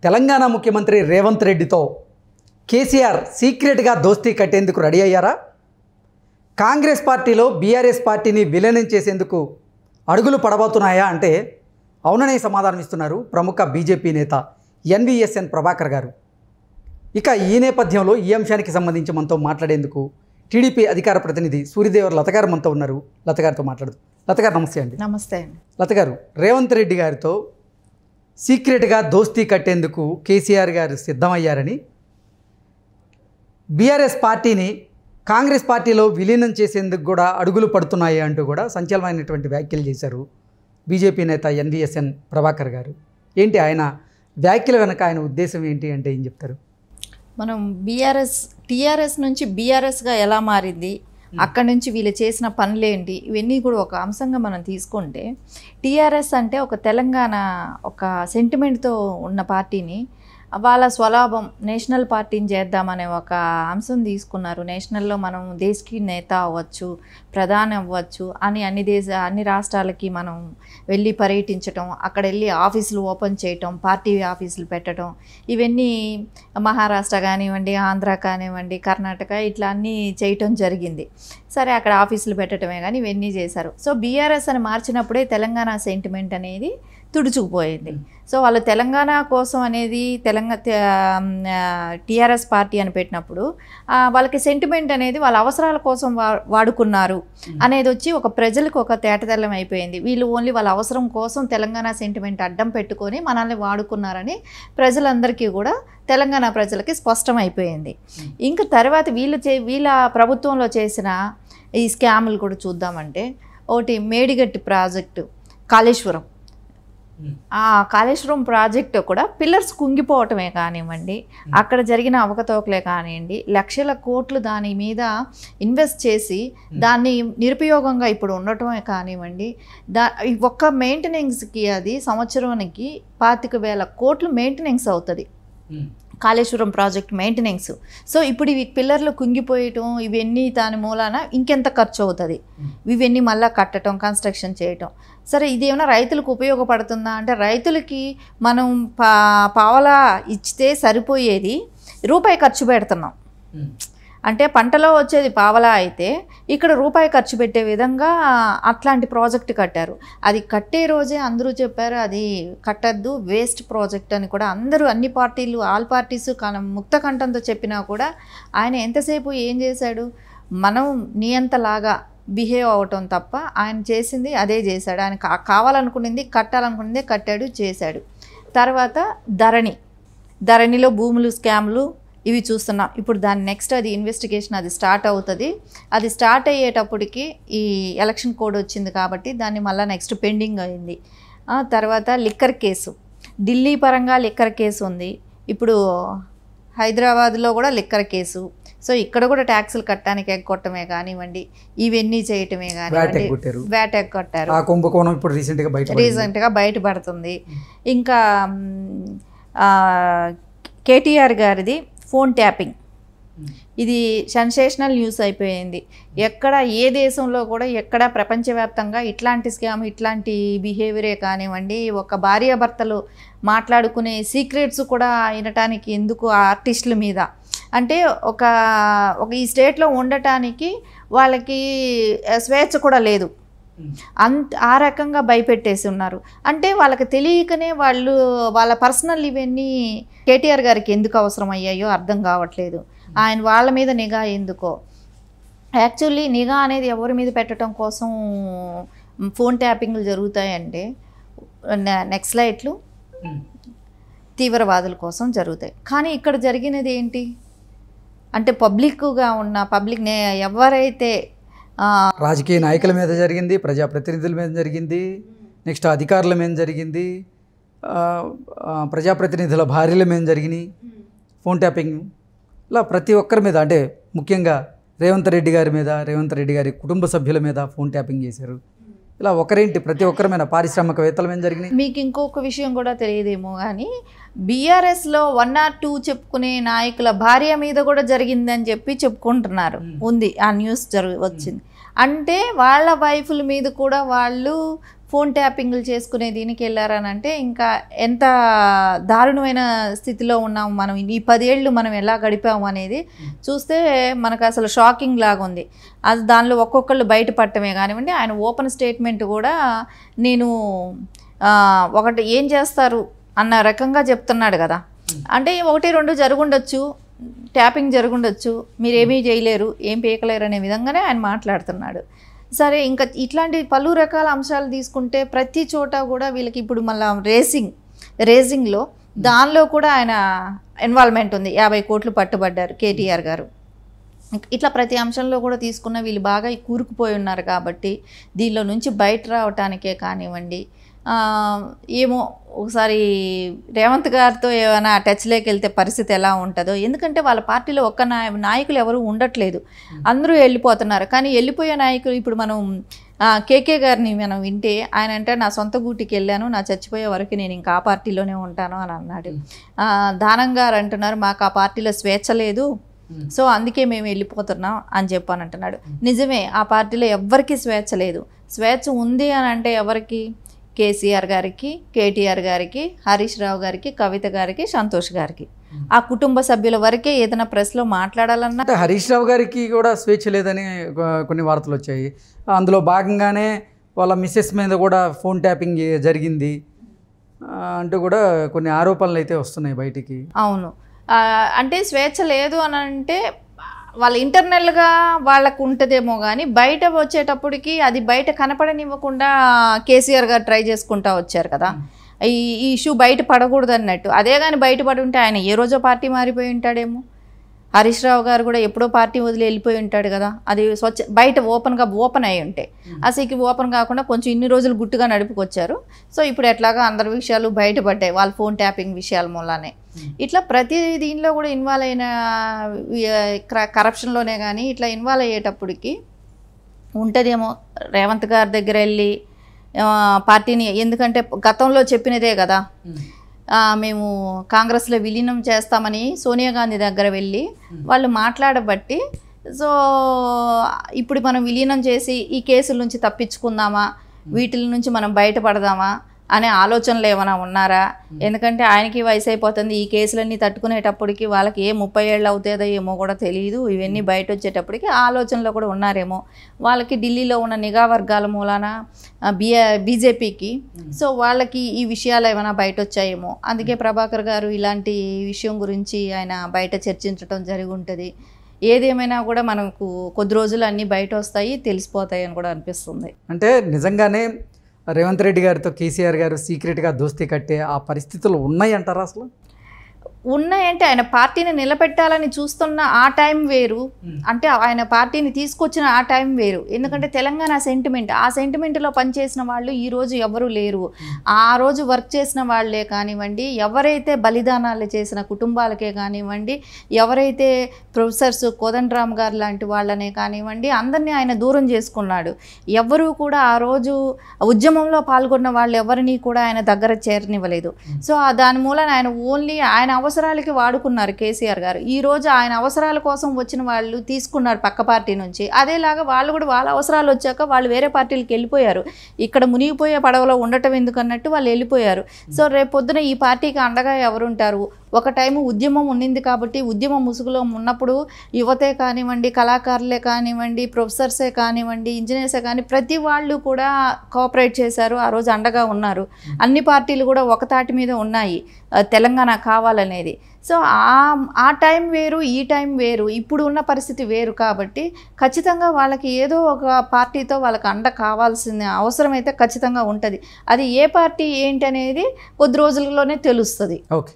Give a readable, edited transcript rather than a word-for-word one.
తెలంగాణ ముఖ్యమంత్రి రేవంత్ రెడ్డితో కేసీఆర్ సీక్రెట్గా దోస్తీ కట్టేందుకు రెడీ అయ్యారా? కాంగ్రెస్ పార్టీలో బీఆర్ఎస్ పార్టీని విలీనం చేసేందుకు అడుగులు పడబోతున్నాయా అంటే అవుననే సమాధానం ఇస్తున్నారు ప్రముఖ బీజేపీ నేత ఎన్వీఎస్ఎన్ ప్రభాకర్ గారు. ఇక ఈ నేపథ్యంలో ఈ అంశానికి సంబంధించి మనతో మాట్లాడేందుకు టీడీపీ అధికార ప్రతినిధి సూర్యదేవర్ లత గారు మనతో ఉన్నారు. లత గారితో మాట్లాడదు. లత గారు నమస్తే అండి. నమస్తే అండి. లత గారు, రేవంత్ రెడ్డి గారితో సీక్రెట్గా దోస్తీ కట్టేందుకు కేసీఆర్ గారు సిద్ధమయ్యారని, బీఆర్ఎస్ పార్టీని కాంగ్రెస్ పార్టీలో విలీనం చేసేందుకు కూడా అడుగులు పడుతున్నాయి అంటూ కూడా సంచలనమైనటువంటి వ్యాఖ్యలు చేశారు బీజేపీ నేత ఎన్వీఎస్ఎన్ ప్రభాకర్ గారు. ఏంటి ఆయన వ్యాఖ్యల వెనక ఆయన ఉద్దేశం ఏంటి అంటే ఏం చెప్తారు? మనం టీఆర్ఎస్ నుంచి బీఆర్ఎస్గా ఎలా మారింది, అక్కడి నుంచి వీళ్ళు చేసిన పనులేంటి, ఇవన్నీ కూడా ఒక అంశంగా మనం తీసుకుంటే, టీఆర్ఎస్ అంటే ఒక తెలంగాణ ఒక సెంటిమెంట్తో ఉన్న పార్టీని వాళ్ళ స్వలాభం నేషనల్ పార్టీని చేద్దామనే ఒక అంశం తీసుకున్నారు. నేషనల్లో మనం దేశకి నేత అవ్వచ్చు, ప్రధాని అవ్వచ్చు అని అన్ని రాష్ట్రాలకి మనం వెళ్ళి పర్యటించటం, అక్కడ వెళ్ళి ఆఫీసులు ఓపెన్ చేయటం, పార్టీ ఆఫీసులు పెట్టడం, ఇవన్నీ మహారాష్ట్ర కానివ్వండి, ఆంధ్ర కానివ్వండి, కర్ణాటక ఇట్లా అన్నీ చేయటం జరిగింది. సరే, అక్కడ ఆఫీసులు పెట్టడమే కానీ ఇవన్నీ చేశారు. సో బీఆర్ఎస్ అని మార్చినప్పుడే తెలంగాణ సెంటిమెంట్ అనేది తుడుచుకుపోయింది. సో వాళ్ళు తెలంగాణ కోసం అనేది టీఆర్ఎస్ పార్టీ అని పెట్టినప్పుడు వాళ్ళకి సెంటిమెంట్ అనేది వాళ్ళ అవసరాల కోసం వాడుకున్నారు అనేది వచ్చి ఒక ప్రజలకు ఒక తేటతెల్లం అయిపోయింది. వీళ్ళు ఓన్లీ వాళ్ళ అవసరం కోసం తెలంగాణ సెంటిమెంట్ అడ్డం పెట్టుకొని మనల్ని వాడుకున్నారని ప్రజలందరికీ కూడా, తెలంగాణ ప్రజలకి స్పష్టం అయిపోయింది. ఇంకా తర్వాత వీళ్ళ ప్రభుత్వంలో చేసిన ఈ స్కాములు కూడా చూద్దామంటే, ఒకటి మేడిగట్టి ప్రాజెక్టు, కాళేశ్వరం. ఆ కాళేశ్వరం ప్రాజెక్టు కూడా పిల్లర్స్ కుంగిపోవటమే కానివ్వండి, అక్కడ జరిగిన అవకతవకలే కానివ్వండి, లక్షల కోట్లు దాని మీద ఇన్వెస్ట్ చేసి దాన్ని నిరుపయోగంగా ఇప్పుడు ఉండటమే కానివ్వండి, ఒక్క మెయింటెనెన్స్కి అది సంవత్సరానికి 25,000 కోట్లు మెయింటెనెన్స్ అవుతుంది కాళేశ్వరం ప్రాజెక్ట్ మెయింటెనెన్స్. సో ఇప్పుడు ఇవి పిల్లర్లు కుంగిపోయటం, ఇవన్నీ దాని మూలాన ఇంకెంత ఖర్చు అవుతుంది, ఇవన్నీ మళ్ళీ కట్టడం, కన్స్ట్రక్షన్ చేయటం. సరే, ఇదేమైనా రైతులకు ఉపయోగపడుతుందా అంటే, రైతులకి మనం పావలా ఇచ్చితే సరిపోయేది రూపాయి ఖర్చు పెడుతున్నాం. అంటే పంటలో వచ్చేది పావలా అయితే ఇక్కడ రూపాయి ఖర్చు పెట్టే విధంగా అట్లాంటి ప్రాజెక్ట్ కట్టారు. అది కట్టే రోజే అందరూ చెప్పారు అది కట్టద్దు, వేస్ట్ ప్రాజెక్ట్ అని కూడా అందరూ, అన్ని పార్టీలు, ఆల్ పార్టీస్ ముక్త కంఠంతో చెప్పినా కూడా ఆయన ఎంతసేపు ఏం చేశాడు, మనం నియంతలాగా బిహేవ్ అవటం తప్ప ఆయన చేసింది అదే చేశాడు. ఆయన కావాలనుకున్నది, కట్టాలనుకున్నదే కట్టాడు, చేశాడు. తర్వాత ధరణిలో భూములు స్కామ్లు ఇవి చూస్తున్నాం. ఇప్పుడు దాని నెక్స్ట్ అది ఇన్వెస్టిగేషన్ అది స్టార్ట్ అవుతుంది. అది స్టార్ట్ అయ్యేటప్పటికి ఈ ఎలక్షన్ కోడ్ వచ్చింది కాబట్టి దాన్ని మళ్ళీ నెక్స్ట్ పెండింగ్ అయింది. తర్వాత లిక్కర్ కేసు, ఢిల్లీ పరంగా లిక్కర్ కేసు ఉంది, ఇప్పుడు హైదరాబాద్లో కూడా లిక్కర్ కేసు. సో ఇక్కడ కూడా ట్యాక్సులు కట్టడానికి ఎగ్గొట్టమే కానివ్వండి, ఇవన్నీ చేయటమే కానివ్వండి, వ్యాట్ ఎగ్గొట్టారు, రీసెంట్గా బయటపడుతుంది. ఇంకా కేటీఆర్ గారిది ఫోన్ ట్యాపింగ్, ఇది సెన్సేషనల్ న్యూస్ అయిపోయింది. ఎక్కడ ఏ దేశంలో కూడా ఎక్కడ ప్రపంచవ్యాప్తంగా ఇట్లాంటి స్కామ్, ఇట్లాంటి బిహేవియరే కానివ్వండి, ఒక భార్యాభర్తలు మాట్లాడుకునే సీక్రెట్స్ కూడా వినటానికి ఎందుకు ఆర్టిస్టుల మీద, అంటే ఒక ఈ స్టేట్లో ఉండటానికి వాళ్ళకి స్వేచ్ఛ కూడా లేదు, ఆ రకంగా భయపెట్టేసి ఉన్నారు. అంటే వాళ్ళకి తెలియకనే వాళ్ళ పర్సనల్ ఇవన్నీ కేటీఆర్ గారికి ఎందుకు అవసరం అయ్యాయో అర్థం కావట్లేదు. ఆయన వాళ్ళ మీద నిఘా ఎందుకో, యాక్చువల్లీ నిఘా అనేది ఎవరి మీద పెట్టడం కోసం ఫోన్ ట్యాపింగ్లు జరుగుతాయంటే నక్సలైట్లు, తీవ్రవాదుల కోసం జరుగుతాయి. కానీ ఇక్కడ జరిగినది ఏంటి అంటే పబ్లిక్గా ఉన్న ఎవరైతే రాజకీయ నాయకుల మీద జరిగింది, ప్రజాప్రతినిధుల మీద జరిగింది, నెక్స్ట్ అధికారుల మీద జరిగింది, ప్రజాప్రతినిధుల భార్యల మీద జరిగినాయి ఫోన్ ట్యాపింగ్. ఇలా ప్రతి ఒక్కరి మీద, అంటే ముఖ్యంగా రేవంత్ రెడ్డి గారి మీద, రేవంత్ రెడ్డి గారి కుటుంబ సభ్యుల మీద ఫోన్ ట్యాపింగ్ చేశారు. ఇలా ఒకరేంటి ప్రతి ఒక్కరి మీద, పారిశ్రామికవేత్తల మీద జరిగినాయి. మీకు ఇంకొక విషయం కూడా తెలియదేమో కానీ, బీఆర్ఎస్లో 1 or 2 చెప్పుకునే నాయకుల భార్య మీద కూడా జరిగిందని చెప్పుకుంటున్నారు, ఉంది ఆ న్యూస్ వచ్చింది. అంటే వాళ్ళ వైఫుల మీద కూడా వాళ్ళు ఫోన్ ట్యాపింగ్లు చేసుకునే దీనికి వెళ్ళారని అంటే ఇంకా ఎంత దారుణమైన స్థితిలో ఉన్నాము మనం, ఈ 10 ఏళ్ళు మనం ఎలా గడిపాము అనేది చూస్తే మనకు అసలు షాకింగ్ లాగా ఉంది. అది దానిలో ఒక్కొక్కళ్ళు బయటపడటమే కానివ్వండి, ఆయన ఓపెన్ స్టేట్మెంట్ కూడా నేను ఒకటి ఏం చేస్తారు అన్న రకంగా చెప్తున్నాడు కదా. అంటే 1-2 జరుగుండొచ్చు, ట్యాపింగ్ జరుగుండొచ్చు, మీరేమీ చేయలేరు, ఏం పీకలేరు అనే విధంగానే ఆయన మాట్లాడుతున్నాడు. సరే, ఇంకా ఇట్లాంటి పలు రకాల అంశాలు తీసుకుంటే ప్రతి చోట కూడా వీళ్ళకి ఇప్పుడు మళ్ళీ రేసింగ్లో దానిలో కూడా ఆయన ఇన్వాల్వ్మెంట్ ఉంది. 50 కోట్లు పట్టుబడ్డారు కేటీఆర్ గారు. ఇట్లా ప్రతి అంశంలో కూడా తీసుకున్న వీళ్ళు బాగా కూరుకుపోయి ఉన్నారు కాబట్టి దీనిలో నుంచి బయట రావటానికే కానివ్వండి, ఏమో ఒకసారి రేవంత్ గారితో ఏమైనా టచ్లోకి వెళ్తే పరిస్థితి ఎలా ఉంటుందో. ఎందుకంటే వాళ్ళ పార్టీలో ఒక్క నాయకులు ఎవరు ఉండట్లేదు, అందరూ వెళ్ళిపోతున్నారు. కానీ వెళ్ళిపోయే నాయకులు ఇప్పుడు మనం కేకే గారిని మనం వింటే ఆయన అంటే నా సొంత గూటికి వెళ్ళాను, నా చచ్చిపోయే వరకు నేను ఇంకా ఆ పార్టీలోనే ఉంటాను అని అన్నాడు. దానం గారు అంటున్నారు మాకు ఆ పార్టీలో స్వేచ్ఛ లేదు, సో అందుకే మేము వెళ్ళిపోతున్నాం అని చెప్పని అంటున్నాడు. నిజమే, ఆ పార్టీలో ఎవ్వరికీ స్వేచ్ఛ లేదు. స్వేచ్ఛ ఉంది అని అంటే ఎవరికి? కేసీఆర్ గారికి, కేటీఆర్ గారికి, హరీష్ రావు గారికి, కవిత గారికి, సంతోష్ గారికి, ఆ కుటుంబ సభ్యుల వరకే ఏదైనా ప్రెస్లో మాట్లాడాలన్నా. హరీష్ రావు గారికి కూడా స్వేచ్ఛ లేదని కొన్ని వార్తలు వచ్చాయి. అందులో భాగంగానే వాళ్ళ మిస్సెస్ మీద కూడా ఫోన్ ట్యాపింగ్ జరిగింది అంటూ కూడా కొన్ని ఆరోపణలు అయితే వస్తున్నాయి బయటికి. అవును, అంటే స్వేచ్ఛ లేదు అని అంటే వాళ్ళ ఇంటర్నల్గా వాళ్ళకు ఉంటుందేమో కానీ బయట వచ్చేటప్పటికి అది బయట కనపడనివ్వకుండా కేసీఆర్ గారు ట్రై చేసుకుంటా వచ్చారు కదా. ఈ ఇష్యూ బయట పడకూడదు అన్నట్టు. అదే కానీ బయటపడి ఉంటే ఆయన ఏ రోజో పార్టీ మారిపోయి ఉంటాడేమో. హరీష్ రావు గారు కూడా ఎప్పుడో పార్టీ వదిలి వెళ్ళిపోయి ఉంటాడు కదా. అది బయట ఓపెన్ అయి ఉంటే అసలుకి ఓపెన్ కాకుండా కొంచెం ఇన్ని రోజులు గుట్టుగా నడుపుకొచ్చారు. సో ఇప్పుడు ఎట్లాగా అందరి విషయాలు బయటపడ్డాయి వాళ్ళ ఫోన్ ట్యాపింగ్ విషయాల మూలానే. ఇట్లా ప్రతి దీనిలో కూడా ఇన్వాల్వ్ అయిన కరప్షన్లోనే కానీ ఇట్లా ఇన్వాల్వ్ అయ్యేటప్పటికి ఉంటుందేమో రేవంత్ గారి దగ్గర వెళ్ళి పార్టీని, ఎందుకంటే గతంలో చెప్పినదే కదా మేము కాంగ్రెస్లో విలీనం చేస్తామని సోనియా గాంధీ దగ్గర వెళ్ళి వాళ్ళు మాట్లాడబట్టి, సో ఇప్పుడు మనం విలీనం చేసి ఈ కేసుల నుంచి తప్పించుకుందామా, వీటి నుంచి మనం బయటపడదామా అనే ఆలోచనలు ఏమైనా ఉన్నారా? ఎందుకంటే ఆయనకి వయసు అయిపోతుంది, ఈ కేసులన్నీ తట్టుకునేటప్పటికి వాళ్ళకి 30 ఏళ్ళు అవుతుందో ఏమో కూడా తెలియదు. ఇవన్నీ బయట వచ్చేటప్పటికి ఆలోచనలో కూడా ఉన్నారేమో. వాళ్ళకి ఢిల్లీలో ఉన్న నిఘా వర్గాల మూలాన బీజేపీకి, సో వాళ్ళకి ఈ విషయాలు ఏమైనా బయట వచ్చాయేమో. అందుకే ప్రభాకర్ గారు ఇలాంటి విషయం గురించి ఆయన బయట చర్చించడం జరిగి ఉంటుంది. ఏదేమైనా కూడా మనకు కొద్ది రోజులు అన్నీ బయట వస్తాయి, తెలిసిపోతాయి అని కూడా అనిపిస్తుంది. అంటే నిజంగానే రేవంత్ రెడ్డి గారితో కేసీఆర్ గారు సీక్రెట్గా దోస్తీ కట్టే ఆ పరిస్థితులు ఉన్నాయి అంటారా? అసలు ఉన్నాయంటే ఆయన పార్టీని నిలబెట్టాలని చూస్తున్న ఆ టైం వేరు, అంటే ఆయన పార్టీని తీసుకొచ్చిన ఆ టైం వేరు. ఎందుకంటే తెలంగాణ సెంటిమెంట్, ఆ సెంటిమెంట్లో పనిచేసిన వాళ్ళు ఈరోజు ఎవరు లేరు. ఆ రోజు వర్క్ చేసిన వాళ్ళే కానివ్వండి, ఎవరైతే బలిదానాలు చేసిన కుటుంబాలకే కానివ్వండి, ఎవరైతే ప్రొఫెసర్స్ కోదండరామ్ గారు లాంటి వాళ్ళనే కానివ్వండి, అందరినీ ఆయన దూరం చేసుకున్నాడు. ఎవరు కూడా ఆ రోజు ఉద్యమంలో పాల్గొన్న వాళ్ళు ఎవరిని కూడా ఆయన దగ్గర చేరనివ్వలేదు. సో దాని మూలన ఆయన ఓన్లీ ఆయన అవసరాలకి వాడుకున్నారు కేసీఆర్ గారు. ఈరోజు ఆయన అవసరాల కోసం వచ్చిన వాళ్ళు తీసుకున్నారు పక్క పార్టీ నుంచి. అదేలాగా వాళ్ళు కూడా వాళ్ళ అవసరాలు వచ్చాక వాళ్ళు వేరే పార్టీలకు వెళ్ళిపోయారు. ఇక్కడ మునిగిపోయే పడవలో ఉండటం ఎందుకన్నట్టు వాళ్ళు వెళ్ళిపోయారు. సో రేపు పొద్దున ఈ పార్టీకి అండగా ఎవరుంటారు? ఒక టైము ఉద్యమం ఉండింది కాబట్టి ఉద్యమం ముసుగులో ఉన్నప్పుడు యువతే కానివ్వండి, కళాకారులే కానివ్వండి, ప్రొఫెసర్సే కానివ్వండి, ఇంజనీర్సే కానీ ప్రతి వాళ్ళు కూడా కోఆపరేట్ చేశారు, ఆ రోజు అండగా ఉన్నారు. అన్ని పార్టీలు కూడా ఒక తాటి మీద ఉన్నాయి తెలంగాణ కావాలనేది. సో ఆ టైం వేరు, ఈ టైం వేరు, ఇప్పుడు ఉన్న పరిస్థితి వేరు. కాబట్టి ఖచ్చితంగా వాళ్ళకి ఏదో ఒక పార్టీతో వాళ్ళకి అండ కావాల్సిన అవసరం అయితే ఖచ్చితంగా ఉంటుంది. అది ఏ పార్టీ ఏంటి అనేది కొద్ది రోజుల్లోనే తెలుస్తుంది. ఓకే.